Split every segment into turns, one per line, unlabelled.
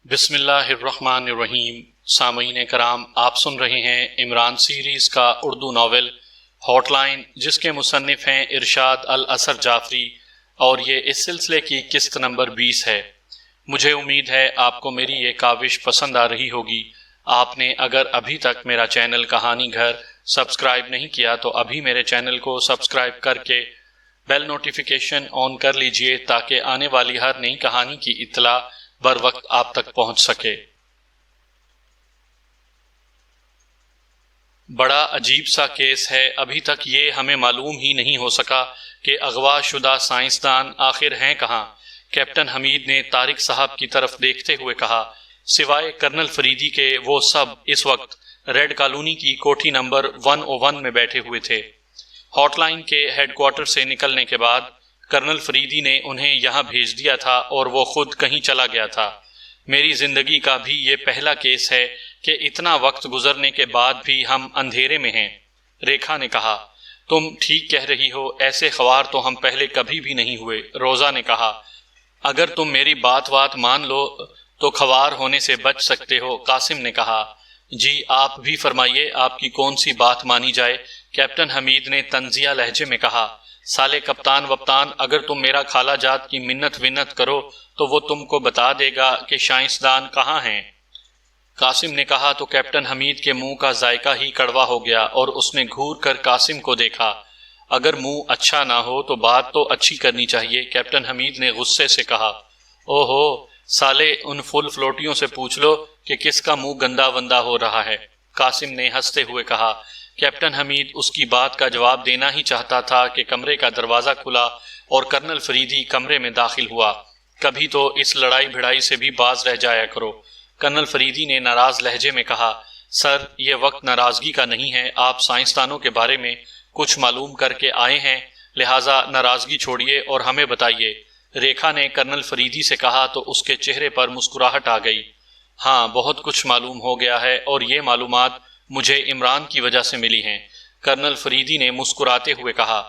بسم اللہ الرحمن الرحیم۔ سامعین کرام، آپ سن رہے ہیں عمران سیریز کا اردو ناول ہاٹ لائن، جس کے مصنف ہیں ارشاد الاثر جعفری، اور یہ اس سلسلے کی قسط نمبر 20 ہے۔ مجھے امید ہے آپ کو میری یہ کاوش پسند آ رہی ہوگی۔ آپ نے اگر ابھی تک میرا چینل کہانی گھر سبسکرائب نہیں کیا تو ابھی میرے چینل کو سبسکرائب کر کے بیل نوٹیفیکیشن آن کر لیجئے تاکہ آنے والی ہر نئی کہانی کی اطلاع بر وقت آپ تک پہنچ سکے۔ بڑا عجیب سا کیس ہے۔ ابھی تک یہ ہمیں معلوم ہی نہیں ہو سکا کہ اغوا شدہ سائنسدان آخر ہیں کہاں، کیپٹن حمید نے طارق صاحب کی طرف دیکھتے ہوئے کہا۔ سوائے کرنل فریدی کے وہ سب اس وقت ریڈ کالونی کی کوٹھی نمبر 101 میں بیٹھے ہوئے تھے۔ ہاٹ لائن کے ہیڈ کوارٹر سے نکلنے کے بعد کرنل فریدی نے انہیں یہاں بھیج دیا تھا اور وہ خود کہیں چلا گیا تھا۔ میری زندگی کا بھی یہ پہلا کیس ہے کہ اتنا وقت گزرنے کے بعد بھی ہم اندھیرے میں ہیں، ریکھا نے کہا۔ تم ٹھیک کہہ رہی ہو، ایسے خوار تو ہم پہلے کبھی بھی نہیں ہوئے، روزا نے کہا۔ اگر تم میری بات مان لو تو خوار ہونے سے بچ سکتے ہو، قاسم نے کہا۔ جی آپ بھی فرمائیے، آپ کی کون سی بات مانی جائے، کیپٹن حمید نے طنزیہ لہجے میں کہا۔ سالے کپتان وپتان، اگر تم میرا خالہ جات کی منت کرو تو وہ تم کو بتا دے گا کہ سائنسدان کہاں ہیں، قاسم نے کہا۔ تو کیپٹن حمید کے منہ کا ذائقہ ہی کڑوا ہو گیا اور اس نے گھور کر قاسم کو دیکھا۔ اگر منہ اچھا نہ ہو تو بات تو اچھی کرنی چاہیے، کیپٹن حمید نے غصے سے کہا۔ او ہو سالے، ان فل فلوٹیوں سے پوچھ لو کہ کس کا منہ گندا وندا ہو رہا ہے، قاسم نے ہنستے ہوئے کہا۔ کیپٹن حمید اس کی بات کا جواب دینا ہی چاہتا تھا کہ کمرے کا دروازہ کھلا اور کرنل فریدی کمرے میں داخل ہوا۔ کبھی تو اس لڑائی بھڑائی سے بھی باز رہ جایا کرو، کرنل فریدی نے ناراض لہجے میں کہا۔ سر، یہ وقت ناراضگی کا نہیں ہے، آپ سائنسدانوں کے بارے میں کچھ معلوم کر کے آئے ہیں، لہٰذا ناراضگی چھوڑیے اور ہمیں بتائیے، ریکھا نے کرنل فریدی سے کہا تو اس کے چہرے پر مسکراہٹ آ گئی۔ ہاں، بہت کچھ معلوم ہو گیا ہے اور یہ معلومات مجھے عمران کی وجہ سے ملی ہیں، کرنل فریدی نے مسکراتے ہوئے کہا۔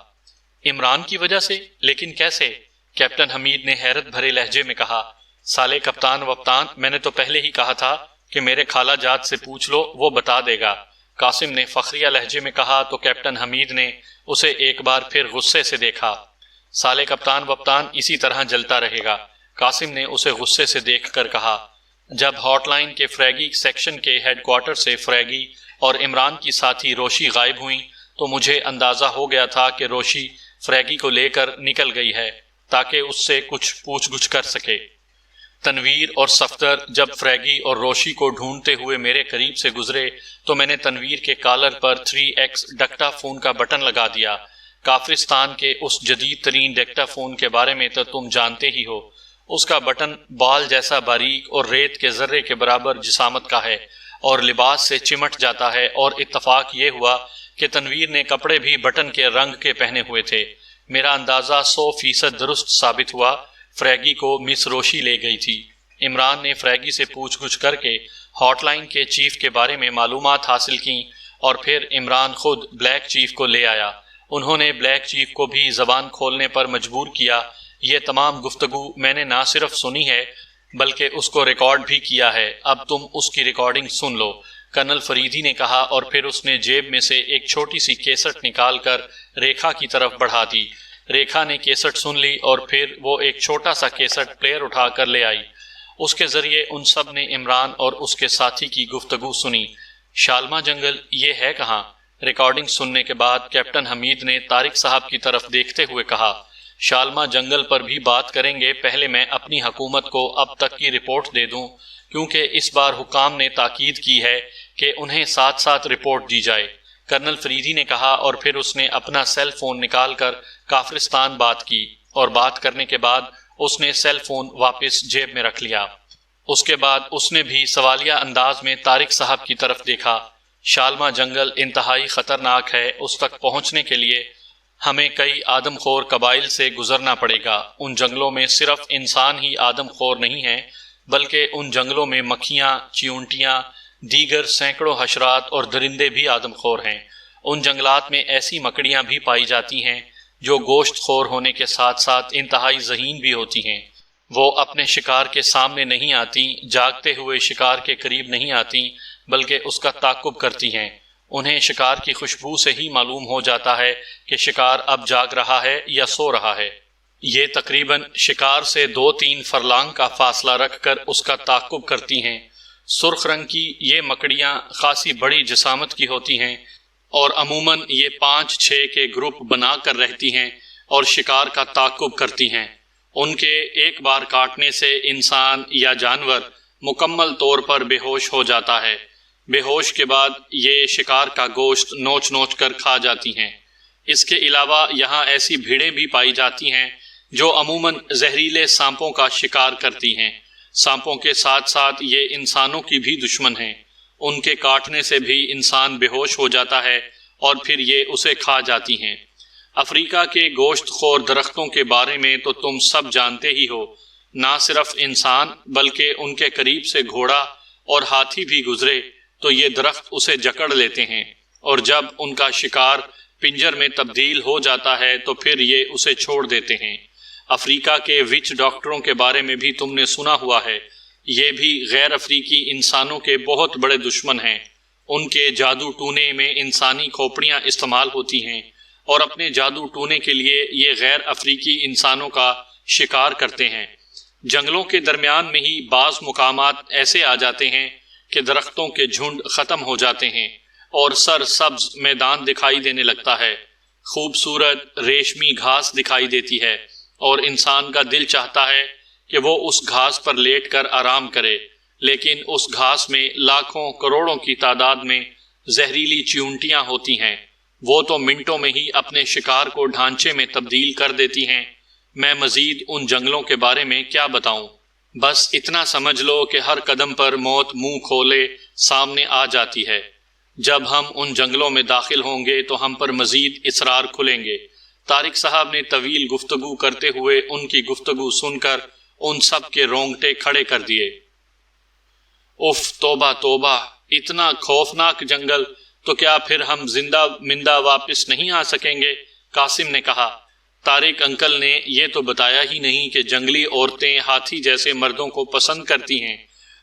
عمران کی وجہ سے؟ لیکن کیسے؟ کیپٹن حمید نے حیرت بھرے لہجے میں کہا۔ سالے کپتان وپتان، میں نے تو پہلے ہی کہا تھا کہ میرے خالہ جات سے پوچھ لو، وہ بتا دے گا، قاسم نے فخریہ لہجے میں کہا تو کیپٹن حمید نے اسے ایک بار پھر غصے سے دیکھا۔ سالے کپتان وپتان اسی طرح جلتا رہے گا، قاسم نے اسے غصے سے دیکھ کر کہا۔ جب ہاٹ لائن کے فریگی سیکشن کے ہیڈ کوارٹر سے فریگی اور عمران کی ساتھی روشی غائب ہوئیں تو مجھے اندازہ ہو گیا تھا کہ روشی فریگی کو لے کر نکل گئی ہے تاکہ اس سے کچھ پوچھ گچھ کر سکے۔ تنویر اور صفدر جب فریگی اور روشی کو ڈھونڈتے ہوئے میرے قریب سے گزرے تو میں نے تنویر کے کالر پر 3X ڈکٹا فون کا بٹن لگا دیا۔ کافرستان کے اس جدید ترین ڈکٹا فون کے بارے میں تو تم جانتے ہی ہو، اس کا بٹن بال جیسا باریک اور ریت کے ذرے کے برابر جسامت کا ہے اور لباس سے چمٹ جاتا ہے، اور اتفاق یہ ہوا کہ تنویر نے کپڑے بھی بٹن کے رنگ کے پہنے ہوئے تھے۔ میرا اندازہ 100% درست ثابت ہوا، فریگی کو مس روشی لے گئی تھی۔ عمران نے فریگی سے پوچھ گچھ کر کے ہاٹ لائن کے چیف کے بارے میں معلومات حاصل کیں اور پھر عمران خود بلیک چیف کو لے آیا۔ انہوں نے بلیک چیف کو بھی زبان کھولنے پر مجبور کیا۔ یہ تمام گفتگو میں نے نہ صرف سنی ہے بلکہ اس کو ریکارڈ بھی کیا ہے، اب تم اس کی ریکارڈنگ سن لو، کرنل فریدی نے کہا، اور پھر اس نے جیب میں سے ایک چھوٹی سی کیسٹ نکال کر ریکھا کی طرف بڑھا دی۔ ریکھا نے کیسٹ سن لی اور پھر وہ ایک چھوٹا سا کیسٹ پلیئر اٹھا کر لے آئی۔ اس کے ذریعے ان سب نے عمران اور اس کے ساتھی کی گفتگو سنی۔ شالما جنگل یہ ہے کہاں؟ ریکارڈنگ سننے کے بعد کیپٹن حمید نے طارق صاحب کی طرف دیکھتے ہوئے کہا۔ شالما جنگل پر بھی بات کریں گے، پہلے میں اپنی حکومت کو اب تک کی رپورٹ دے دوں، کیونکہ اس بار حکام نے تاکید کی ہے کہ انہیں ساتھ ساتھ رپورٹ دی جائے، کرنل فریدی نے کہا، اور پھر اس نے اپنا سیل فون نکال کر کافرستان بات کی، اور بات کرنے کے بعد اس نے سیل فون واپس جیب میں رکھ لیا۔ اس کے بعد اس نے بھی سوالیہ انداز میں طارق صاحب کی طرف دیکھا۔ شالما جنگل انتہائی خطرناک ہے، اس تک پہنچنے کے لیے ہمیں کئی آدم خور قبائل سے گزرنا پڑے گا۔ ان جنگلوں میں صرف انسان ہی آدم خور نہیں ہیں، بلکہ ان جنگلوں میں مکھیاں، چیونٹیاں، دیگر سینکڑوں حشرات اور درندے بھی آدم خور ہیں۔ ان جنگلات میں ایسی مکڑیاں بھی پائی جاتی ہیں جو گوشت خور ہونے کے ساتھ ساتھ انتہائی ذہین بھی ہوتی ہیں۔ وہ اپنے شکار کے سامنے نہیں آتی، جاگتے ہوئے شکار کے قریب نہیں آتی، بلکہ اس کا تعاقب کرتی ہیں۔ انہیں شکار کی خوشبو سے ہی معلوم ہو جاتا ہے کہ شکار اب جاگ رہا ہے یا سو رہا ہے۔ یہ تقریباً شکار سے 2-3 فرلانگ کا فاصلہ رکھ کر اس کا تعاقب کرتی ہیں۔ سرخ رنگ کی یہ مکڑیاں خاصی بڑی جسامت کی ہوتی ہیں اور عموماً یہ 5-6 کے گروپ بنا کر رہتی ہیں اور شکار کا تعاقب کرتی ہیں۔ ان کے ایک بار کاٹنے سے انسان یا جانور مکمل طور پر بے ہوش ہو جاتا ہے۔ بے ہوش کے بعد یہ شکار کا گوشت نوچ نوچ کر کھا جاتی ہیں۔ اس کے علاوہ یہاں ایسی بھیڑیں بھی پائی جاتی ہیں جو عموماً زہریلے سانپوں کا شکار کرتی ہیں۔ سانپوں کے ساتھ ساتھ یہ انسانوں کی بھی دشمن ہیں۔ ان کے کاٹنے سے بھی انسان بے ہوش ہو جاتا ہے اور پھر یہ اسے کھا جاتی ہیں۔ افریقہ کے گوشت خور درختوں کے بارے میں تو تم سب جانتے ہی ہو۔ نہ صرف انسان بلکہ ان کے قریب سے گھوڑا اور ہاتھی بھی گزرے تو یہ درخت اسے جکڑ لیتے ہیں، اور جب ان کا شکار پنجر میں تبدیل ہو جاتا ہے تو پھر یہ اسے چھوڑ دیتے ہیں۔ افریقہ کے وچ ڈاکٹروں کے بارے میں بھی تم نے سنا ہوا ہے۔ یہ بھی غیر افریقی انسانوں کے بہت بڑے دشمن ہیں۔ ان کے جادو ٹونے میں انسانی کھوپڑیاں استعمال ہوتی ہیں اور اپنے جادو ٹونے کے لیے یہ غیر افریقی انسانوں کا شکار کرتے ہیں۔ جنگلوں کے درمیان میں ہی بعض مقامات ایسے آ جاتے ہیں کہ درختوں کے جھنڈ ختم ہو جاتے ہیں اور سر سبز میدان دکھائی دینے لگتا ہے۔ خوبصورت ریشمی گھاس دکھائی دیتی ہے اور انسان کا دل چاہتا ہے کہ وہ اس گھاس پر لیٹ کر آرام کرے، لیکن اس گھاس میں لاکھوں کروڑوں کی تعداد میں زہریلی چیونٹیاں ہوتی ہیں۔ وہ تو منٹوں میں ہی اپنے شکار کو ڈھانچے میں تبدیل کر دیتی ہیں۔ میں مزید ان جنگلوں کے بارے میں کیا بتاؤں؟ بس اتنا سمجھ لو کہ ہر قدم پر موت منہ کھولے سامنے آ جاتی ہے۔ جب ہم ان جنگلوں میں داخل ہوں گے تو ہم پر مزید اسرار کھلیں گے۔ طارق صاحب نے طویل گفتگو کرتے ہوئے ان کی گفتگو سن کر ان سب کے رونگٹے کھڑے کر دیے۔ اف توبہ توبہ، اتنا خوفناک جنگل، تو کیا پھر ہم زندہ مندہ واپس نہیں آ سکیں گے؟ قاسم نے کہا۔ طارق انکل نے یہ تو بتایا ہی نہیں کہ جنگلی عورتیں ہاتھی جیسے مردوں کو پسند کرتی ہیں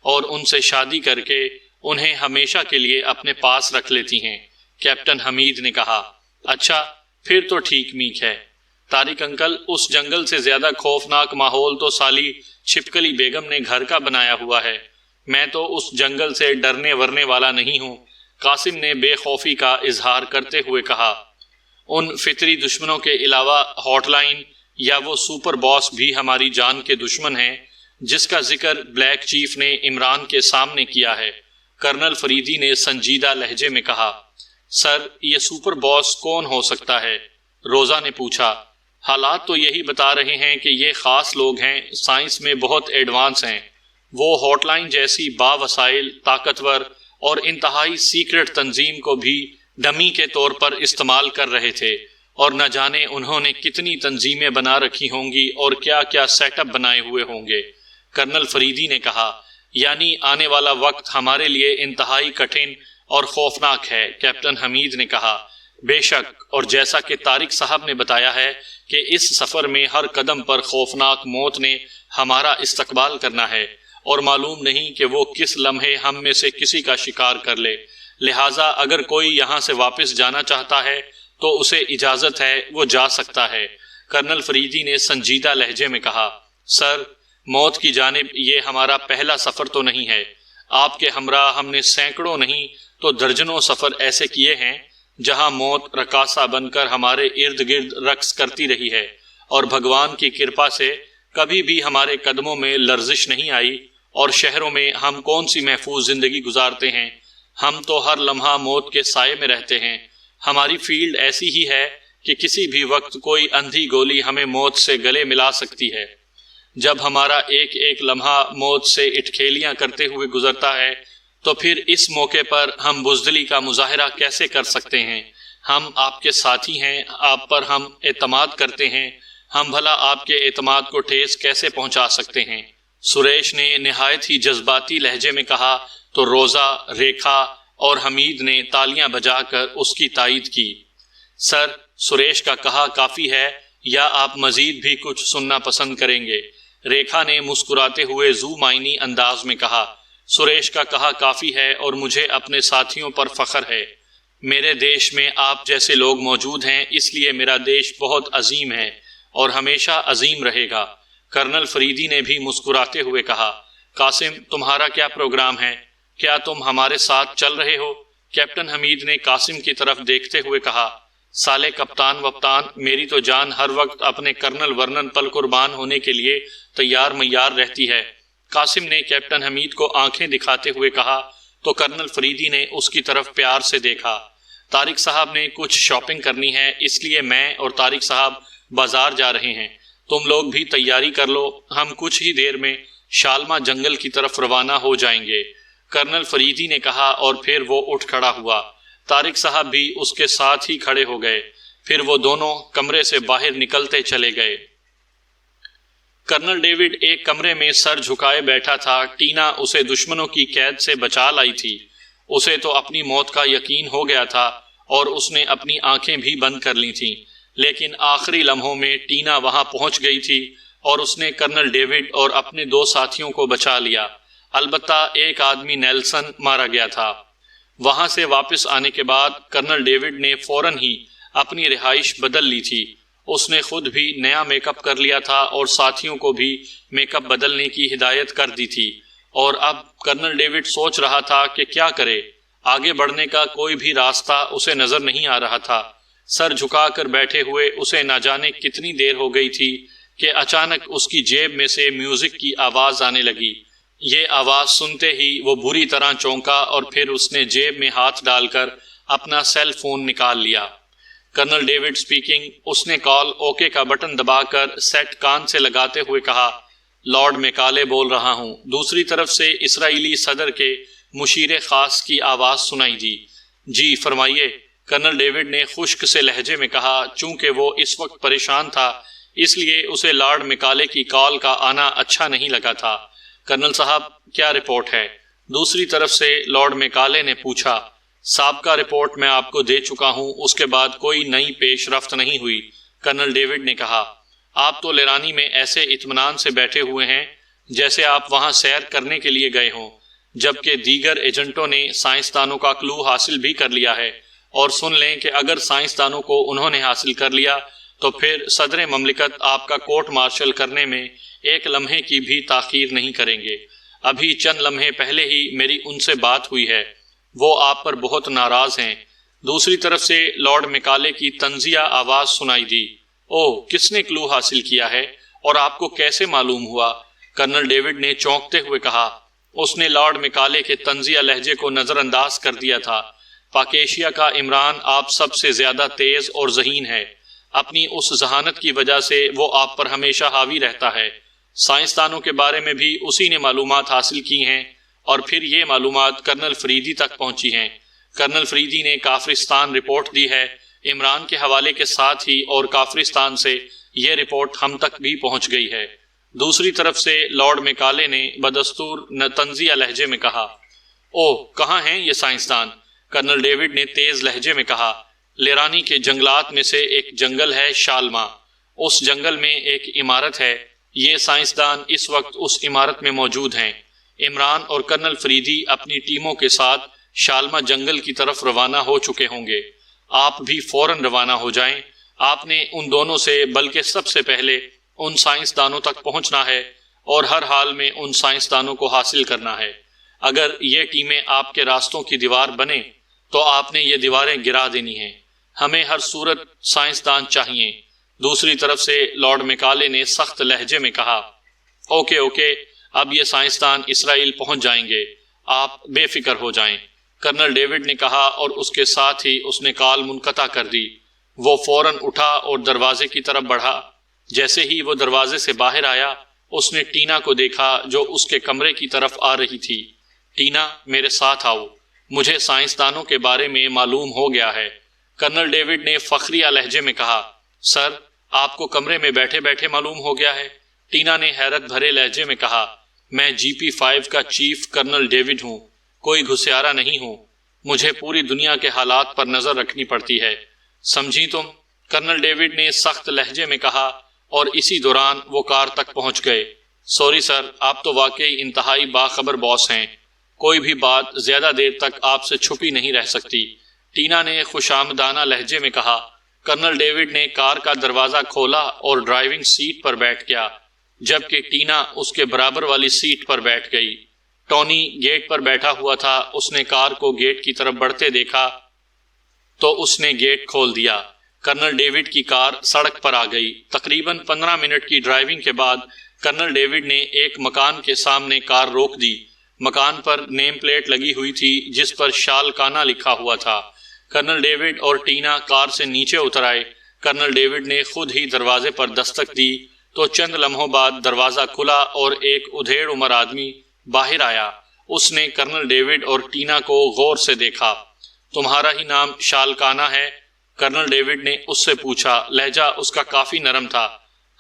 اور ان سے شادی کر کے انہیں ہمیشہ کے لیے اپنے پاس رکھ لیتی ہیں، کیپٹن حمید نے کہا۔ اچھا، پھر تو ٹھیک میک ہے۔ طارق انکل، اس جنگل سے زیادہ خوفناک ماحول تو سالی چھپکلی بیگم نے گھر کا بنایا ہوا ہے۔ میں تو اس جنگل سے ڈرنے ورنے والا نہیں ہوں، قاسم نے بے خوفی کا اظہار کرتے ہوئے کہا۔ ان فطری دشمنوں کے علاوہ ہاٹ لائن یا وہ سپر باس بھی ہماری جان کے دشمن ہیں، جس کا ذکر بلیک چیف نے عمران کے سامنے کیا ہے، کرنل فریدی نے سنجیدہ لہجے میں کہا۔ سر، یہ سپر باس کون ہو سکتا ہے؟ روزہ نے پوچھا۔ حالات تو یہی بتا رہے ہیں کہ یہ خاص لوگ ہیں، سائنس میں بہت ایڈوانس ہیں۔ وہ ہاٹ لائن جیسی با وسائل، طاقتور اور انتہائی سیکرٹ تنظیم کو بھی ڈمی کے طور پر استعمال کر رہے تھے، اور نہ جانے انہوں نے کتنی تنظیمیں بنا رکھی ہوں گی اور کیا کیا سیٹ اپ بنائے ہوئے ہوں گے، کرنل فریدی نے کہا۔ یعنی آنے والا وقت ہمارے لیے انتہائی کٹھن اور خوفناک ہے، کیپٹن حمید نے کہا۔ بے شک، اور جیسا کہ طارق صاحب نے بتایا ہے کہ اس سفر میں ہر قدم پر خوفناک موت نے ہمارا استقبال کرنا ہے، اور معلوم نہیں کہ وہ کس لمحے ہم میں سے کسی کا شکار کر لے۔ لہٰذا اگر کوئی یہاں سے واپس جانا چاہتا ہے تو اسے اجازت ہے، وہ جا سکتا ہے، کرنل فریدی نے سنجیدہ لہجے میں کہا۔ سر، موت کی جانب یہ ہمارا پہلا سفر تو نہیں ہے۔ آپ کے ہمراہ ہم نے سینکڑوں نہیں تو درجنوں سفر ایسے کیے ہیں جہاں موت رقاصہ بن کر ہمارے ارد گرد رقص کرتی رہی ہے، اور بھگوان کی کرپا سے کبھی بھی ہمارے قدموں میں لرزش نہیں آئی۔ اور شہروں میں ہم کون سی محفوظ زندگی گزارتے ہیں؟ ہم تو ہر لمحہ موت کے سائے میں رہتے ہیں۔ ہماری فیلڈ ایسی ہی ہے کہ کسی بھی وقت کوئی اندھی گولی ہمیں موت سے گلے ملا سکتی ہے۔ جب ہمارا ایک ایک لمحہ موت سے اٹکھیلیاں کرتے ہوئے گزرتا ہے تو پھر اس موقع پر ہم بزدلی کا مظاہرہ کیسے کر سکتے ہیں؟ ہم آپ کے ساتھی ہیں، آپ پر ہم اعتماد کرتے ہیں، ہم بھلا آپ کے اعتماد کو ٹھیس کیسے پہنچا سکتے ہیں؟ سریش نے نہایت ہی جذباتی لہجے میں کہا تو روزہ، ریکھا اور حمید نے تالیاں بجا کر اس کی تائید کی۔ سر، سریش کا کہا کافی ہے یا آپ مزید بھی کچھ سننا پسند کریں گے؟ ریکھا نے مسکراتے ہوئے زو معنی انداز میں کہا، سریش کا کہا کافی ہے اور مجھے اپنے ساتھیوں پر فخر ہے۔ میرے دیش میں آپ جیسے لوگ موجود ہیں، اس لیے میرا دیش بہت عظیم ہے اور ہمیشہ عظیم رہے گا۔ کرنل فریدی نے بھی مسکراتے ہوئے کہا، قاسم تمہارا کیا پروگرام ہے؟ کیا تم ہمارے ساتھ چل رہے ہو؟ کیپٹن حمید نے قاسم کی طرف دیکھتے ہوئے کہا، سالے کپتان وپتان، میری تو جان ہر وقت اپنے کرنل ورنن پل قربان ہونے کے لیے تیار میار رہتی ہے۔ قاسم نے کیپٹن حمید کو آنکھیں دکھاتے ہوئے کہا تو کرنل فریدی نے اس کی طرف پیار سے دیکھا۔ طارق صاحب نے کچھ شاپنگ کرنی ہے، اس لیے میں اور طارق صاحب بازار جا رہے ہیں، تم لوگ بھی تیاری کر لو، ہم کچھ ہی دیر میں شالما جنگل کی طرف روانہ ہو جائیں گے، کرنل فریدی نے کہا، اور پھر وہ اٹھ کھڑا ہوا۔ طارق صاحب بھی اس کے ساتھ ہی کھڑے ہو گئے، پھر وہ دونوں کمرے سے باہر نکلتے چلے گئے۔ کرنل ڈیوڈ ایک کمرے میں سر جھکائے بیٹھا تھا۔ ٹینا اسے دشمنوں کی قید سے بچا لائی تھی۔ اسے تو اپنی موت کا یقین ہو گیا تھا اور اس نے اپنی آنکھیں بھی بند کر لی تھیں، لیکن آخری لمحوں میں ٹینا وہاں پہنچ گئی تھی اور اس نے کرنل ڈیوڈ اور اپنے 2 ساتھیوں کو بچا لیا۔ البتہ ایک آدمی نیلسن مارا گیا تھا۔ وہاں سے واپس آنے کے بعد کرنل ڈیوڈ نے فوراً ہی اپنی رہائش بدل لی تھی۔ اس نے خود بھی نیا میک اپ کر لیا تھا اور ساتھیوں کو بھی میک اپ بدلنے کی ہدایت کر دی تھی، اور اب کرنل ڈیوڈ سوچ رہا تھا کہ کیا کرے۔ آگے بڑھنے کا کوئی بھی راستہ اسے نظر نہیں آ رہا تھا۔ سر جھکا کر بیٹھے ہوئے اسے نہ جانے کتنی دیر ہو گئی تھی کہ اچانک اس کی جیب میں سے میوزک کی آواز آنے لگی۔ یہ آواز سنتے ہی وہ بری طرح چونکا اور پھر اس نے جیب میں ہاتھ ڈال کر اپنا سیل فون نکال لیا۔ Colonel David speaking. اس نے کال اوکے کا بٹن دبا کر سیٹ کان سے لگاتے ہوئے کہا، لارڈ میکالے بول رہا ہوں۔ دوسری طرف سے اسرائیلی صدر کے مشیر خاص کی آواز سنائی دی۔ جی فرمائیے، کرنل ڈیوڈ نے خشک سے لہجے میں کہا۔ چونکہ وہ اس وقت پریشان تھا اس لیے اسے لارڈ میکالے کی کال کا آنا اچھا نہیں لگا تھا۔ کرنل صاحب کیا رپورٹ ہے؟ دوسری طرف سے لارڈ میکالے نے پوچھا۔ سابقہ رپورٹ میں آپ کو دے چکا ہوں، اس کے بعد کوئی نئی پیش رفت نہیں ہوئی، کرنل ڈیوڈ نے کہا۔ آپ تو لیرانی میں ایسے اطمینان سے بیٹھے ہوئے ہیں جیسے آپ وہاں سیر کرنے کے لیے گئے ہوں، جبکہ دیگر ایجنٹوں نے سائنسدانوں کا کلو حاصل بھی کر لیا ہے، اور سن لیں کہ اگر سائنسدانوں کو انہوں نے حاصل کر لیا تو پھر صدر مملکت آپ کا کورٹ مارشل کرنے میں ایک لمحے کی بھی تاخیر نہیں کریں گے۔ ابھی چند لمحے پہلے ہی میری ان سے بات ہوئی ہے، وہ آپ پر بہت ناراض ہیں۔ دوسری طرف سے لارڈ میکالے کی طنزیہ آواز سنائی دی۔ اوہ، کس نے کلو حاصل کیا ہے اور آپ کو کیسے معلوم ہوا؟ کرنل ڈیوڈ نے چونکتے ہوئے کہا۔ اس نے لارڈ میکالے کے طنزیہ لہجے کو نظر انداز کر دیا تھا۔ پاکیشیا کا عمران آپ سب سے زیادہ تیز اور ذہین ہے، اپنی اس ذہانت کی وجہ سے وہ آپ پر ہمیشہ حاوی رہتا ہے۔ سائنسدانوں کے بارے میں بھی اسی نے معلومات حاصل کی ہیں اور پھر یہ معلومات کرنل فریدی تک پہنچی ہیں۔ کرنل فریدی نے کافرستان رپورٹ دی ہے، عمران کے حوالے کے ساتھ ہی، اور کافرستان سے یہ رپورٹ ہم تک بھی پہنچ گئی ہے۔ دوسری طرف سے لارڈ میکالے نے بدستور طنزیہ لہجے میں کہا۔ اوہ، کہاں ہیں یہ سائنسدان؟ کرنل ڈیوڈ نے تیز لہجے میں کہا۔ لیرانی کے جنگلات میں سے ایک جنگل ہے شالما، اس جنگل میں ایک عمارت ہے، یہ سائنسدان اس وقت اس عمارت میں موجود ہیں۔ عمران اور کرنل فریدی اپنی ٹیموں کے ساتھ شالما جنگل کی طرف روانہ ہو چکے ہوں گے۔ آپ بھی فوراً روانہ ہو جائیں۔ آپ نے ان دونوں سے بلکہ سب سے پہلے ان سائنسدانوں تک پہنچنا ہے اور ہر حال میں ان سائنسدانوں کو حاصل کرنا ہے۔ اگر یہ ٹیمیں آپ کے راستوں کی دیوار بنیں تو آپ نے یہ دیواریں گرا دینی ہیں۔ ہمیں ہر صورت سائنسدان چاہیے۔ دوسری طرف سے لارڈ میکالے نے سخت لہجے میں کہا۔ اوکے اوکے، اب یہ سائنسدان اسرائیل پہنچ جائیں گے، آپ بے فکر ہو جائیں، کرنل ڈیوڈ نے کہا، اور اس کے ساتھ ہی اس نے کال منقطع کر دی۔ وہ فوراً اٹھا اور دروازے کی طرف بڑھا۔ جیسے ہی وہ دروازے سے باہر آیا اس نے ٹینا کو دیکھا جو اس کے کمرے کی طرف آ رہی تھی۔ ٹینا، میرے ساتھ آؤ، مجھے سائنسدانوں کے بارے میں معلوم ہو گیا ہے، کرنل ڈیوڈ نے فخریہ لہجے میں کہا۔ سر، آپ کو کمرے میں بیٹھے بیٹھے معلوم ہو گیا ہے؟ ٹینا نے حیرت بھرے لہجے میں کہا۔ میں GP5 کا چیف کرنل ڈیوڈ ہوں، کوئی گھسیارا نہیں ہوں، مجھے پوری دنیا کے حالات پر نظر رکھنی پڑتی ہے، سمجھی تم؟ کرنل ڈیوڈ نے سخت لہجے میں کہا، اور اسی دوران وہ کار تک پہنچ گئے۔ سوری سر، آپ تو واقعی انتہائی باخبر باس ہیں، کوئی بھی بات زیادہ دیر تک آپ سے چھپی نہیں رہ سکتی، ٹینا نے خوشامدانہ لہجے میں کہا۔ کرنل ڈیوڈ نے کار کا دروازہ کھولا اور ڈرائیونگ سیٹ پر بیٹھ گیا، جبکہ ٹینا اس کے برابر والی سیٹ پر بیٹھ گئی۔ ٹونی گیٹ پر بیٹھا ہوا تھا، اس نے کار کو گیٹ کی طرف بڑھتے دیکھا تو اس نے گیٹ کھول دیا۔ کرنل ڈیوڈ کی کار سڑک پر آ گئی۔ تقریباً 15 منٹ کی ڈرائیونگ کے بعد کرنل ڈیوڈ نے ایک مکان کے سامنے کار روک دی۔ مکان پر نیم پلیٹ لگی ہوئی تھی جس پر شالکانہ لکھا ہوا تھا۔ کرنل ڈیوڈ اور ٹینا کار سے نیچے اتر آئے۔ کرنل ڈیوڈ نے خود ہی دروازے پر دستک دی تو چند لمحوں بعد دروازہ کھلا اور ایک ادھیڑ عمر آدمی باہر آیا۔ اس نے کرنل ڈیوڈ اور ٹینا کو غور سے دیکھا۔ تمہارا ہی نام شالکانہ ہے؟ کرنل ڈیوڈ نے اس سے پوچھا۔ لہجہ اس کا کافی نرم تھا۔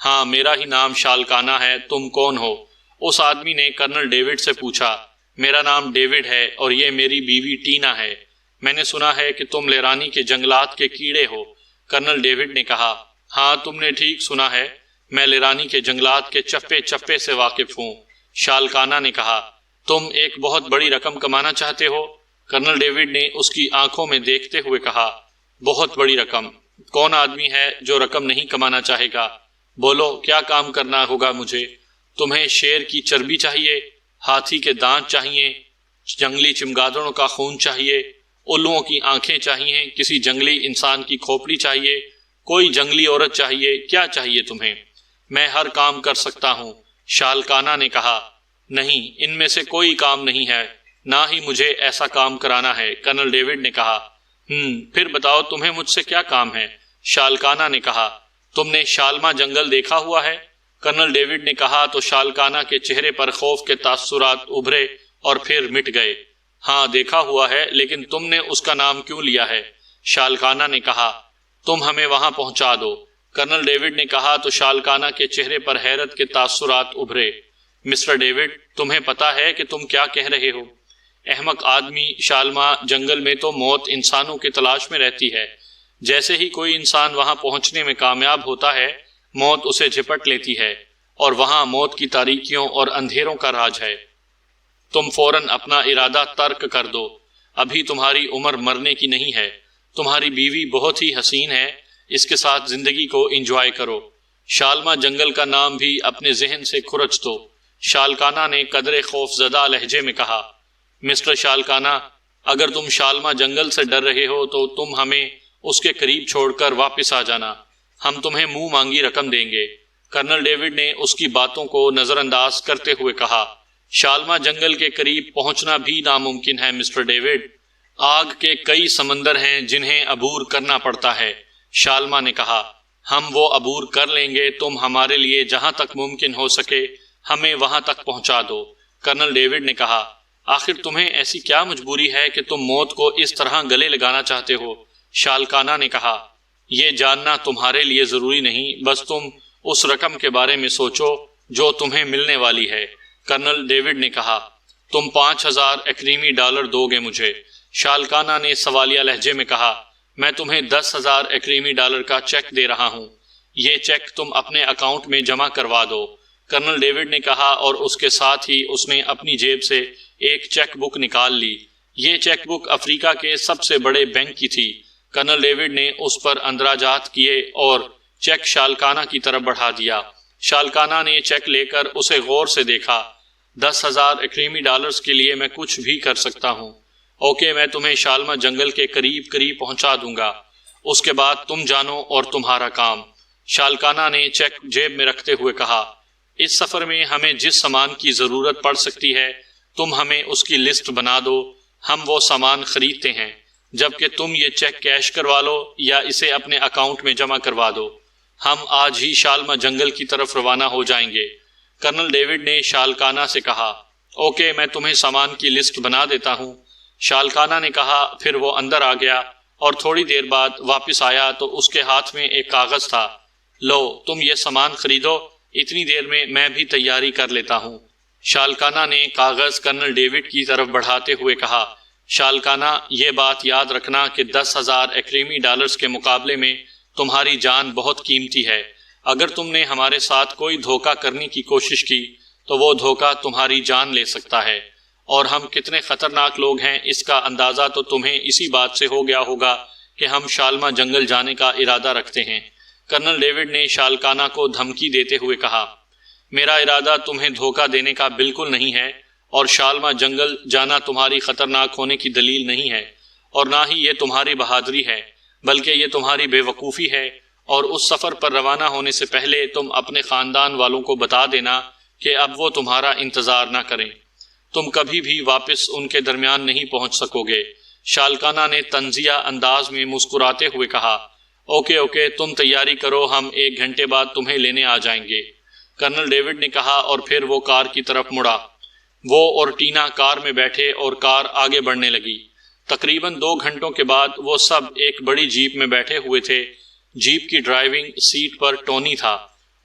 ہاں، میرا ہی نام شالکانہ ہے، تم کون ہو؟ اس آدمی نے کرنل ڈیوڈ سے پوچھا۔ میرا نام ڈیوڈ ہے اور یہ میری بیوی ٹینا ہے۔ میں نے سنا ہے کہ تم لیرانی کے جنگلات کے کیڑے ہو۔ کرنل ڈیوڈ نے کہا۔ ہاں، تم نے ٹھیک سنا ہے، میں لیرانی کے جنگلات کے چپے چپے سے واقف ہوں، شالکانہ نے کہا۔ تم ایک بہت بڑی رقم کمانا چاہتے ہو؟ کرنل ڈیوڈ نے اس کی آنکھوں میں دیکھتے ہوئے کہا۔ بہت بڑی رقم؟ کون آدمی ہے جو رقم نہیں کمانا چاہے گا؟ بولو، کیا کام کرنا ہوگا مجھے؟ تمہیں شیر کی چربی چاہیے، ہاتھی کے دانت چاہیے، جنگلی چمگادڑوں کا خون چاہیے، الوؤں کی آنکھیں چاہیے، کسی جنگلی انسان کی کھوپڑی چاہیے، کوئی جنگلی عورت چاہیے، کیا چاہیے تمہیں؟ میں ہر کام کر سکتا ہوں، شالکانہ نے کہا۔ نہیں، ان میں سے کوئی کام نہیں ہے، نہ ہی مجھے ایسا کام کرانا ہے، کرنل ڈیوڈ نے کہا۔ پھر بتاؤ تمہیں مجھ سے کیا کام ہے؟ شالکانہ نے کہا۔ تم نے شالما جنگل دیکھا ہوا ہے؟ کرنل ڈیوڈ نے کہا تو شالکانہ کے چہرے پر خوف کے تاثرات ابھرے اور پھر مٹ گئے۔ ہاں، دیکھا ہوا ہے، لیکن تم نے اس کا نام کیوں لیا ہے؟ شالکانہ نے کہا۔ تم ہمیں وہاں پہنچا دو، کرنل ڈیوڈ نے کہا تو شالکانہ کے چہرے پر حیرت کے تاثرات ابھرے۔ مسٹر ڈیوڈ، تمہیں پتا ہے کہ تم کیا کہہ رہے ہو؟ احمق آدمی، شالما جنگل میں تو موت انسانوں کی تلاش میں رہتی ہے۔ جیسے ہی کوئی انسان وہاں پہنچنے میں کامیاب ہوتا ہے، موت اسے جھپٹ لیتی ہے، اور وہاں موت کی تاریکیوں اور اندھیروں کا راج ہے۔ تم فوراً اپنا ارادہ ترک کر دو، ابھی تمہاری عمر مرنے کی نہیں ہے۔ تمہاری بیوی بہت ہی حسین ہے، اس کے ساتھ زندگی کو انجوائے کرو۔ شالما جنگل کا نام بھی اپنے ذہن سے کھرچ دو، شالکانہ نے قدرے خوف زدہ لہجے میں کہا۔ مسٹر شالکانہ، اگر تم شالما جنگل سے ڈر رہے ہو تو تم ہمیں اس کے قریب چھوڑ کر واپس آ جانا، ہم تمہیں منہ مانگی رقم دیں گے۔ کرنل ڈیوڈ نے اس کی باتوں کو نظر انداز کرتے ہوئے کہا۔ شالما جنگل کے قریب پہنچنا بھی ناممکن ہے مسٹر ڈیوڈ، آگ کے کئی سمندر ہیں جنہیں عبور کرنا پڑتا ہے، شالما نے کہا۔ ہم وہ عبور کر لیں گے، تم ہمارے لیے جہاں تک ممکن ہو سکے ہمیں وہاں تک پہنچا دو، کرنل ڈیوڈ نے کہا۔ آخر تمہیں ایسی کیا مجبوری ہے کہ تم موت کو اس طرح گلے لگانا چاہتے ہو؟ شالکانہ نے کہا۔ یہ جاننا تمہارے لیے ضروری نہیں، بس تم اس رقم کے بارے میں سوچو جو تمہیں ملنے والی ہے، کرنل ڈیوڈ نے کہا۔ تم 5000 ایکریمی ڈالر دو گے مجھے، شالکانہ نے سوالیہ لہجے میں کہا۔ میں تمہیں 10,000 ایکریمی ڈالر کا چیک دے رہا ہوں، یہ چیک تم اپنے اکاؤنٹ میں جمع کروا دو، کرنل ڈیوڈ نے کہا، اور اس کے ساتھ ہی اس نے اپنی جیب سے ایک چیک بک نکال لی۔ یہ چیک بک افریقہ کے سب سے بڑے بینک کی تھی۔ کرنل ڈیوڈ نے اس پر اندراجات کیے اور چیک شالکانہ کی طرف بڑھا دیا۔ شالکانہ نے چیک لے کر اسے غور سے دیکھا۔ 10,000 ایکریمی ڈالرز کے لیے میں کچھ بھی کر سکتا ہوں۔ اوکے، میں تمہیں شالما جنگل کے قریب قریب پہنچا دوں گا، اس کے بعد تم جانو اور تمہارا کام، شالکانہ نے چیک جیب میں رکھتے ہوئے کہا۔ اس سفر میں ہمیں جس سامان کی ضرورت پڑ سکتی ہے تم ہمیں اس کی لسٹ بنا دو، ہم وہ سامان خریدتے ہیں، جبکہ تم یہ چیک کیش کروا لو یا اسے اپنے اکاؤنٹ میں جمع کروا دو۔ ہم آج ہی شالما جنگل کی طرف روانہ ہو جائیں گے، کرنل ڈیوڈ نے شالکانہ سے کہا۔ اوکے، میں تمہیں سامان کی لسٹ بنا دیتا ہوں، شالکانہ نے کہا۔ پھر وہ اندر آ گیا اور تھوڑی دیر بعد واپس آیا تو اس کے ہاتھ میں ایک کاغذ تھا۔ لو، تم یہ سامان خریدو، اتنی دیر میں میں بھی تیاری کر لیتا ہوں، شالکانہ نے کاغذ کرنل ڈیوڈ کی طرف بڑھاتے ہوئے کہا۔ شالکانہ، یہ بات یاد رکھنا کہ 10,000 ایکریمی ڈالرز کے مقابلے میں تمہاری جان بہت قیمتی ہے۔ اگر تم نے ہمارے ساتھ کوئی دھوکہ کرنے کی کوشش کی تو وہ دھوکہ تمہاری جان لے سکتا ہے، اور ہم کتنے خطرناک لوگ ہیں اس کا اندازہ تو تمہیں اسی بات سے ہو گیا ہوگا کہ ہم شالما جنگل جانے کا ارادہ رکھتے ہیں۔ کرنل ڈیوڈ نے شالکانہ کو دھمکی دیتے ہوئے کہا، میرا ارادہ تمہیں دھوکہ دینے کا بالکل نہیں ہے، اور شالما جنگل جانا تمہاری خطرناک ہونے کی دلیل نہیں ہے، اور نہ ہی یہ تمہاری بہادری ہے، بلکہ یہ تمہاری بے وقوفی ہے، اور اس سفر پر روانہ ہونے سے پہلے تم اپنے خاندان والوں کو بتا دینا کہ اب وہ تمہارا انتظار نہ کریں، تم کبھی بھی واپس ان کے درمیان نہیں پہنچ سکو گے۔ شالکانہ نے طنزیہ انداز میں مسکراتے ہوئے کہا، اوکے تم تیاری کرو، ہم 1 گھنٹے بعد تمہیں لینے آ جائیں گے۔ کرنل ڈیوڈ نے کہا، اور پھر وہ کار کی طرف مڑا۔ وہ اور ٹینا کار میں بیٹھے اور کار آگے بڑھنے لگی۔ تقریباً 2 گھنٹوں کے بعد وہ سب ایک بڑی جیپ میں بیٹھے ہوئے تھے۔ جیپ کی ڈرائیونگ سیٹ پر ٹونی تھا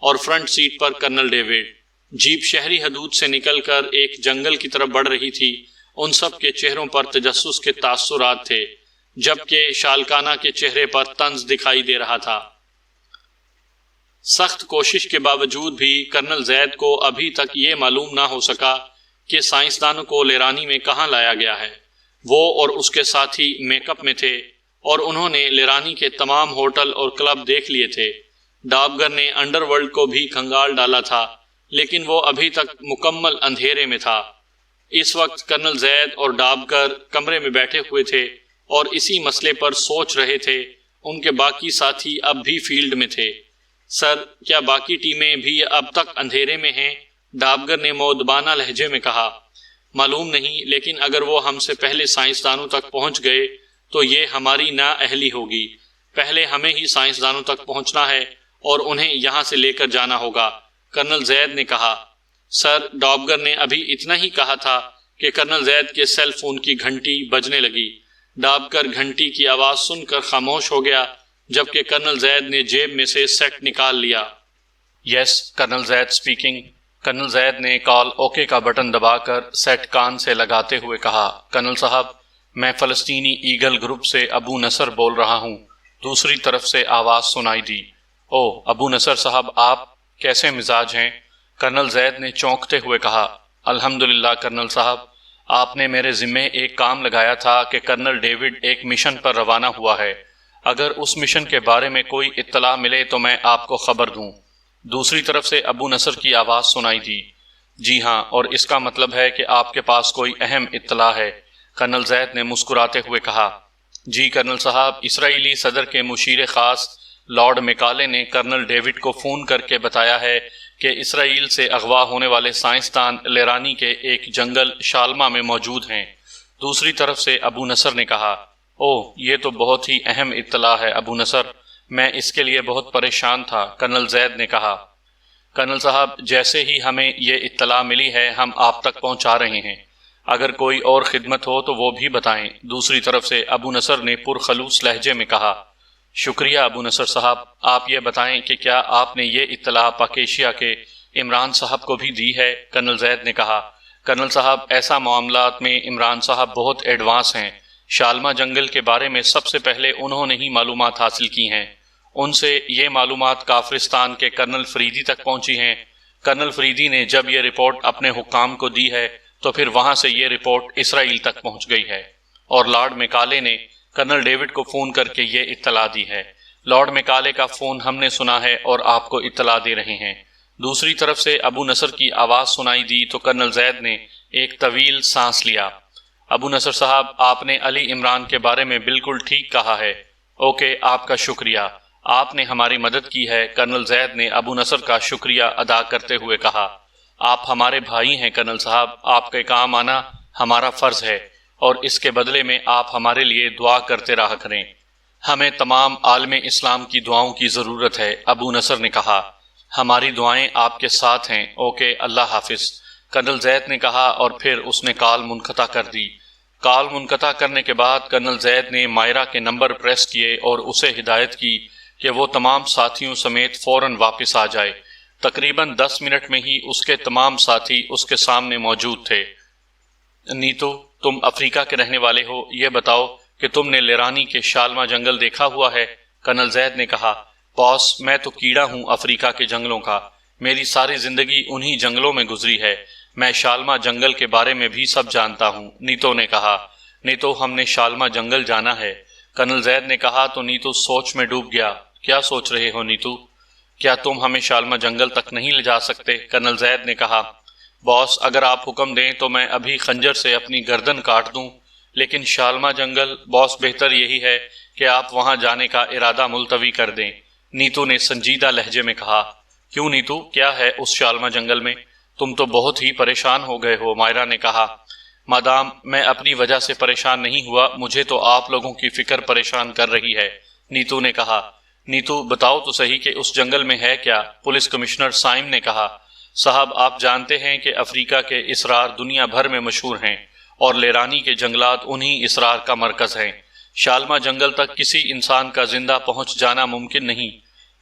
اور فرنٹ سیٹ پر کرنل ڈیوڈ۔ جیپ شہری حدود سے نکل کر ایک جنگل کی طرف بڑھ رہی تھی۔ ان سب کے چہروں پر تجسس کے تاثرات تھے، جبکہ شالکانہ کے چہرے پر طنز دکھائی دے رہا تھا۔ سخت کوشش کے باوجود بھی کرنل زید کو ابھی تک یہ معلوم نہ ہو سکا کہ سائنسدانوں کو لیرانی میں کہاں لایا گیا ہے۔ وہ اور اس کے ساتھی میک اپ میں تھے اور انہوں نے لیرانی کے تمام ہوٹل اور کلب دیکھ لیے تھے۔ ڈابگر نے انڈر ورلڈ کو بھی کھنگال ڈالا تھا، لیکن وہ ابھی تک مکمل اندھیرے میں تھا۔ اس وقت کرنل زید اور ڈابگر کمرے میں بیٹھے ہوئے تھے اور اسی مسئلے پر سوچ رہے تھے۔ ان کے باقی ساتھی اب بھی فیلڈ میں تھے۔ سر، کیا باقی ٹیمیں بھی اب تک اندھیرے میں ہیں؟ ڈابگر نے مؤدبانہ لہجے میں کہا۔ معلوم نہیں، لیکن اگر وہ ہم سے پہلے سائنسدانوں تک پہنچ گئے تو یہ ہماری نااہلی ہوگی۔ پہلے ہمیں ہی سائنسدانوں تک پہنچنا ہے اور انہیں یہاں سے لے کر جانا ہوگا، کرنل زید نے کہا۔ سر، ڈابگر نے ابھی اتنا ہی کہا تھا کہ کرنل زید کے سیل فون کی گھنٹی بجنے لگی۔ ڈابگر گھنٹی کی آواز سن کر خاموش ہو گیا، جبکہ کرنل زید نے جیب میں سے سیٹ نکال لیا۔ یس، کرنل زید اسپیکنگ۔ کرنل زید نے کال اوکے کا بٹن دبا کر سیٹ کان سے لگاتے ہوئے کہا، کرنل صاحب، میں فلسطینی ایگل گروپ سے ابو نصر بول رہا ہوں۔ دوسری طرف سے آواز سنائی دی، او ابو نصر صاحب، آپ کیسے مزاج ہیں؟ کرنل زید نے چونکتے ہوئے کہا، الحمدللہ کرنل صاحب، آپ نے میرے ذمے ایک کام لگایا تھا کہ کرنل ڈیوڈ ایک مشن پر روانہ ہوا ہے۔ اگر اس مشن کے بارے میں کوئی اطلاع ملے تو میں آپ کو خبر دوں۔ دوسری طرف سے ابو نصر کی آواز سنائی دی، جی ہاں، اور اس کا مطلب ہے کہ آپ کے پاس کوئی اہم اطلاع ہے۔ کرنل زید نے مسکراتے ہوئے کہا، جی کرنل صاحب، اسرائیلی صدر کے مشیر خاص لارڈ میکالے نے کرنل ڈیوڈ کو فون کر کے بتایا ہے کہ اسرائیل سے اغوا ہونے والے سائنسدان لیرانی کے ایک جنگل شالما میں موجود ہیں۔ دوسری طرف سے ابو نصر نے کہا، اوہ، یہ تو بہت ہی اہم اطلاع ہے ابو نصر، میں اس کے لیے بہت پریشان تھا، کرنل زید نے کہا۔ کرنل صاحب، جیسے ہی ہمیں یہ اطلاع ملی ہے ہم آپ تک پہنچا رہے ہیں، اگر کوئی اور خدمت ہو تو وہ بھی بتائیں۔ دوسری طرف سے ابو نصر نے پرخلوص لہجے میں کہا، شکریہ ابو نصر صاحب، آپ یہ بتائیں کہ کیا آپ نے یہ اطلاع پاکیشیا کے عمران صاحب کو بھی دی ہے؟ کرنل زید نے کہا، کرنل صاحب، ایسا معاملات میں عمران صاحب بہت ایڈوانس ہیں، شالما جنگل کے بارے میں سب سے پہلے انہوں نے ہی معلومات حاصل کی ہیں، ان سے یہ معلومات کافرستان کے کرنل فریدی تک پہنچی ہیں۔ کرنل فریدی نے جب یہ رپورٹ اپنے حکام کو دی ہے تو پھر وہاں سے یہ رپورٹ اسرائیل تک پہنچ گئی ہے، اور لارڈ میکالے نے کرنل ڈیوڈ کو فون کر کے یہ اطلاع دی ہے۔ لارڈ میکالے کا فون ہم نے سنا ہے اور آپ کو اطلاع دے رہے ہیں۔ دوسری طرف سے ابو نصر کی آواز سنائی دی تو کرنل زید نے ایک طویل سانس لیا۔ ابو نصر صاحب، آپ نے علی عمران کے بارے میں بالکل ٹھیک کہا ہے۔ اوکے، آپ کا شکریہ، آپ نے ہماری مدد کی ہے، کرنل زید نے ابو نصر کا شکریہ ادا کرتے ہوئے کہا۔ آپ ہمارے بھائی ہیں کرنل صاحب، آپ کے کام آنا ہمارا فرض ہے، اور اس کے بدلے میں آپ ہمارے لیے دعا کرتے رہا کریں۔ ہمیں تمام عالم اسلام کی دعاؤں کی ضرورت ہے، ابو نصر نے کہا۔ ہماری دعائیں آپ کے ساتھ ہیں، اوکے، اللہ حافظ، کرنل زید نے کہا، اور پھر اس نے کال منقطع کر دی۔ کال منقطع کرنے کے بعد کرنل زید نے مائرہ کے نمبر پریس کیے اور اسے ہدایت کی کہ وہ تمام ساتھیوں سمیت فوراً واپس آ جائے۔ تقریباً 10 منٹ میں ہی اس کے تمام ساتھی اس کے سامنے موجود تھے۔ نیتو، تم افریقہ کے رہنے والے ہو، یہ بتاؤ کہ تم نے لیرانی کے شالما جنگل دیکھا ہوا ہے؟ کرنل زید نے کہا، باس، میں تو کیڑا ہوں افریقہ کے جنگلوں کا، میری ساری زندگی انہی جنگلوں میں گزری ہے، میں شالما جنگل کے بارے میں بھی سب جانتا ہوں، نیتو نے کہا۔ نیتو، ہم نے شالما جنگل جانا ہے، کرنل زید نے کہا تو نیتو سوچ میں ڈوب گیا۔ کیا سوچ رہے ہو نیتو؟ کیا تم ہمیں شالما جنگل تک نہیں لے جا سکتے؟ کرنل زید نے کہا۔ باس، اگر آپ حکم دیں تو میں ابھی خنجر سے اپنی گردن کاٹ دوں، لیکن شالما جنگل، باس بہتر یہی ہے کہ آپ وہاں جانے کا ارادہ ملتوی کر دیں، نیتو نے سنجیدہ لہجے میں کہا۔ کیوں نیتو، کیا ہے اس شالما جنگل میں؟ تم تو بہت ہی پریشان ہو گئے ہو، مائرا نے کہا۔ مادام، میں اپنی وجہ سے پریشان نہیں ہوا، مجھے تو آپ لوگوں کی فکر پریشان کر رہی ہے، نیتو نے کہا۔ نیتو، بتاؤ تو صحیح کہ اس جنگل میں ہے کیا؟ پولیس کمشنر سائم نے کہا۔ صاحب، آپ جانتے ہیں کہ افریقہ کے اسرار دنیا بھر میں مشہور ہیں اور لیرانی کے جنگلات انہی اسرار کا مرکز ہیں۔ شالما جنگل تک کسی انسان کا زندہ پہنچ جانا ممکن نہیں،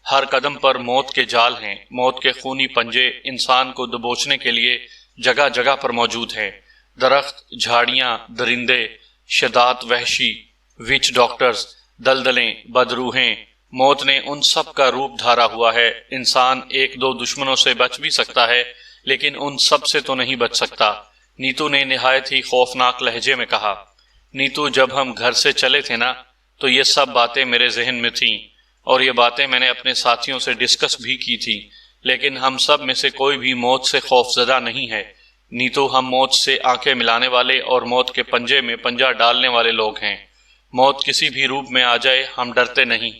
ہر قدم پر موت کے جال ہیں، موت کے خونی پنجے انسان کو دبوچنے کے لیے جگہ جگہ پر موجود ہیں۔ درخت، جھاڑیاں، درندے، شدات وحشی، وچ ڈاکٹرز، دلدلیں، بدروحیں، موت نے ان سب کا روپ دھارا ہوا ہے۔ انسان ایک دو دشمنوں سے بچ بھی سکتا ہے، لیکن ان سب سے تو نہیں بچ سکتا، نیتو نے نہایت ہی خوفناک لہجے میں کہا۔ نیتو، جب ہم گھر سے چلے تھے نا، تو یہ سب باتیں میرے ذہن میں تھیں، اور یہ باتیں میں نے اپنے ساتھیوں سے ڈسکس بھی کی تھی، لیکن ہم سب میں سے کوئی بھی موت سے خوف زدہ نہیں ہے۔ نیتو، ہم موت سے آنکھیں ملانے والے اور موت کے پنجے میں پنجہ ڈالنے والے لوگ ہیں۔ موت کسی بھی روپ میں آ جائے، ہم ڈرتے نہیں،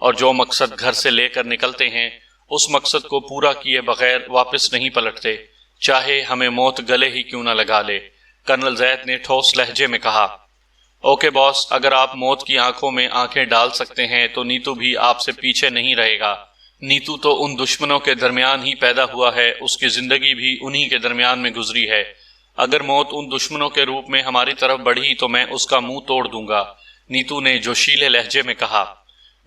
اور جو مقصد گھر سے لے کر نکلتے ہیں، اس مقصد کو پورا کیے بغیر واپس نہیں پلٹتے، چاہے ہمیں موت گلے ہی کیوں نہ لگا لے، کرنل زید نے ٹھوس لہجے میں کہا۔ اوکے باس، اگر آپ موت کی آنکھوں میں آنکھیں ڈال سکتے ہیں تو نیتو بھی آپ سے پیچھے نہیں رہے گا۔ نیتو تو ان دشمنوں کے درمیان ہی پیدا ہوا ہے، اس کی زندگی بھی انہی کے درمیان میں گزری ہے۔ اگر موت ان دشمنوں کے روپ میں ہماری طرف بڑھی تو میں اس کا منہ توڑ دوں گا، نیتو نے جوشیلے لہجے میں کہا۔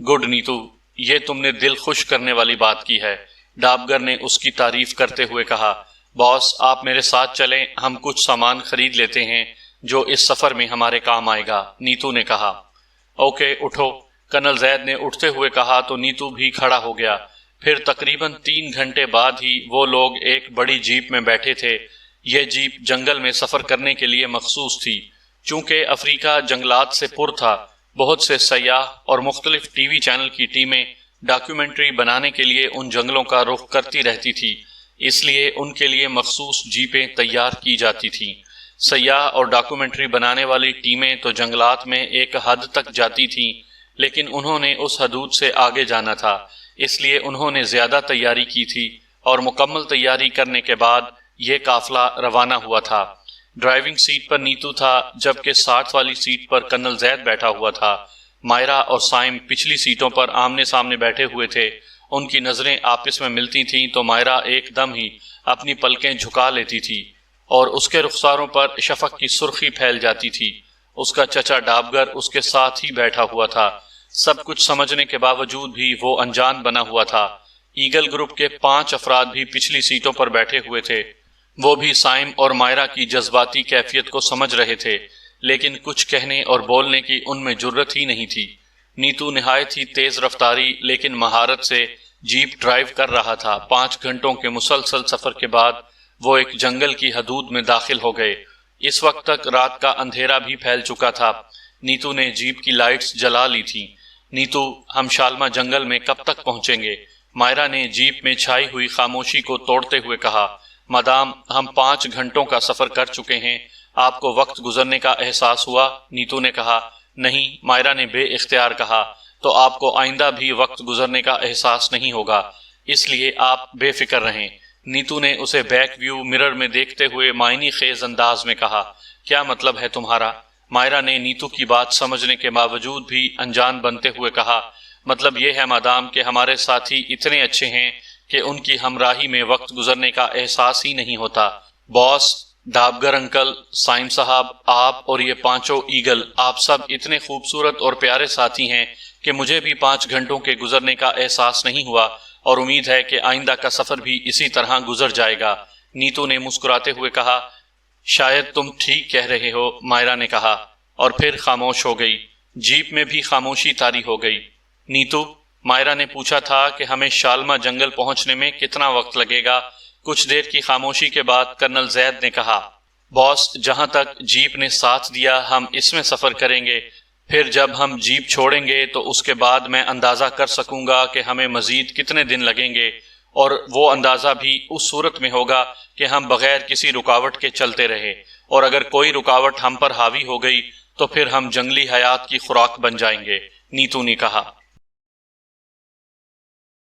گڈ نیتو، یہ تم نے دل خوش کرنے والی بات کی ہے، ڈابگر نے اس کی تعریف کرتے ہوئے کہا۔ باس، آپ میرے ساتھ چلیں، ہم کچھ سامان خرید لیتے ہیں جو اس سفر میں ہمارے کام آئے گا، نیتو نے کہا۔ اوکے، اٹھو، کرنل زید نے اٹھتے ہوئے کہا تو نیتو بھی کھڑا ہو گیا۔ پھر تقریباً 3 گھنٹے بعد ہی وہ لوگ ایک بڑی جیپ میں بیٹھے تھے۔ یہ جیپ جنگل میں سفر کرنے کے لیے مخصوص تھی، چونکہ افریقہ جنگلات سے پر تھا۔ بہت سے سیاح اور مختلف ٹی وی چینل کی ٹیمیں ڈاکیومنٹری بنانے کے لیے ان جنگلوں کا رخ کرتی رہتی تھی، اس لیے ان کے لیے مخصوص جیپیں تیار کی جاتی تھیں۔ سیاح اور ڈاکیومنٹری بنانے والی ٹیمیں تو جنگلات میں ایک حد تک جاتی تھیں، لیکن انہوں نے اس حدود سے آگے جانا تھا، اس لیے انہوں نے زیادہ تیاری کی تھی، اور مکمل تیاری کرنے کے بعد یہ قافلہ روانہ ہوا تھا۔ ڈرائیونگ سیٹ پر نیتو تھا، جبکہ 60 والی سیٹ پر کرنل زید بیٹھا ہوا تھا۔ مائرا اور سائم پچھلی سیٹوں پر آمنے سامنے بیٹھے ہوئے تھے۔ ان کی نظریں آپس میں ملتی تھیں تو مائرا ایک دم ہی اپنی پلکیں جھکا لیتی تھی، اور اس کے رخساروں پر شفق کی سرخی پھیل جاتی تھی۔ اس کا چچا ڈابگر اس کے ساتھ ہی بیٹھا ہوا تھا۔ سب کچھ سمجھنے کے باوجود بھی وہ انجان بنا ہوا تھا۔ ایگل گروپ کے 5 افراد بھی پچھلی سیٹوں پر بیٹھے ہوئے تھے۔ وہ بھی سائم اور مائرا کی جذباتی کیفیت کو سمجھ رہے تھے، لیکن کچھ کہنے اور بولنے کی ان میں جرت ہی نہیں تھی۔ نیتو نہایت ہی تیز رفتاری لیکن مہارت سے جیپ ڈرائیو کر رہا تھا۔ 5 گھنٹوں کے مسلسل سفر کے بعد وہ ایک جنگل کی حدود میں داخل ہو گئے۔ اس وقت تک رات کا اندھیرا بھی پھیل چکا تھا۔ نیتو نے جیپ کی لائٹس جلا لی تھی۔ نیتو، ہم شالما جنگل میں کب تک پہنچیں گے؟ مائرا نے جیپ میں چھائی ہوئی خاموشی کو توڑتے ہوئے کہا۔ مادام، ہم 5 گھنٹوں کا سفر کر چکے ہیں، آپ کو وقت گزرنے کا احساس ہوا؟ نیتو نے کہا۔ نہیں، مائرا نے بے اختیار کہا، تو آپ کو آئندہ بھی وقت گزرنے کا احساس نہیں ہوگا، اس لیے آپ بے فکر رہیں، نیتو نے اسے بیک ویو مرر میں دیکھتے ہوئے معنی خیز انداز میں کہا۔ کیا مطلب ہے تمہارا؟ مائرا نے نیتو کی بات سمجھنے کے باوجود بھی انجان بنتے ہوئے کہا۔ مطلب یہ ہے مادام کہ ہمارے ساتھی اتنے اچھے ہیں کہ ان کی ہمراہی میں وقت گزرنے کا احساس ہی نہیں ہوتا۔ باس، ڈابگر انکل، سائم صاحب، آپ اور یہ 5 ایگل، آپ سب اتنے خوبصورت اور پیارے ساتھی ہیں کہ مجھے بھی 5 گھنٹوں کے گزرنے کا احساس نہیں ہوا، اور امید ہے کہ آئندہ کا سفر بھی اسی طرح گزر جائے گا، نیتو نے مسکراتے ہوئے کہا۔ شاید تم ٹھیک کہہ رہے ہو، مائرا نے کہا، اور پھر خاموش ہو گئی۔ جیپ میں بھی خاموشی طاری ہو گئی۔ نیتو، مائرہ نے پوچھا تھا کہ ہمیں شالمہ جنگل پہنچنے میں کتنا وقت لگے گا۔ کچھ دیر کی خاموشی کے بعد کرنل زید نے کہا، باس، جہاں تک جیپ نے ساتھ دیا ہم اس میں سفر کریں گے، پھر جب ہم جیپ چھوڑیں گے تو اس کے بعد میں اندازہ کر سکوں گا کہ ہمیں مزید کتنے دن لگیں گے، اور وہ اندازہ بھی اس صورت میں ہوگا کہ ہم بغیر کسی رکاوٹ کے چلتے رہے، اور اگر کوئی رکاوٹ ہم پر حاوی ہو گئی تو پھر ہم جنگلی حیات کی خوراک بن جائیں گے، نیتو نے کہا۔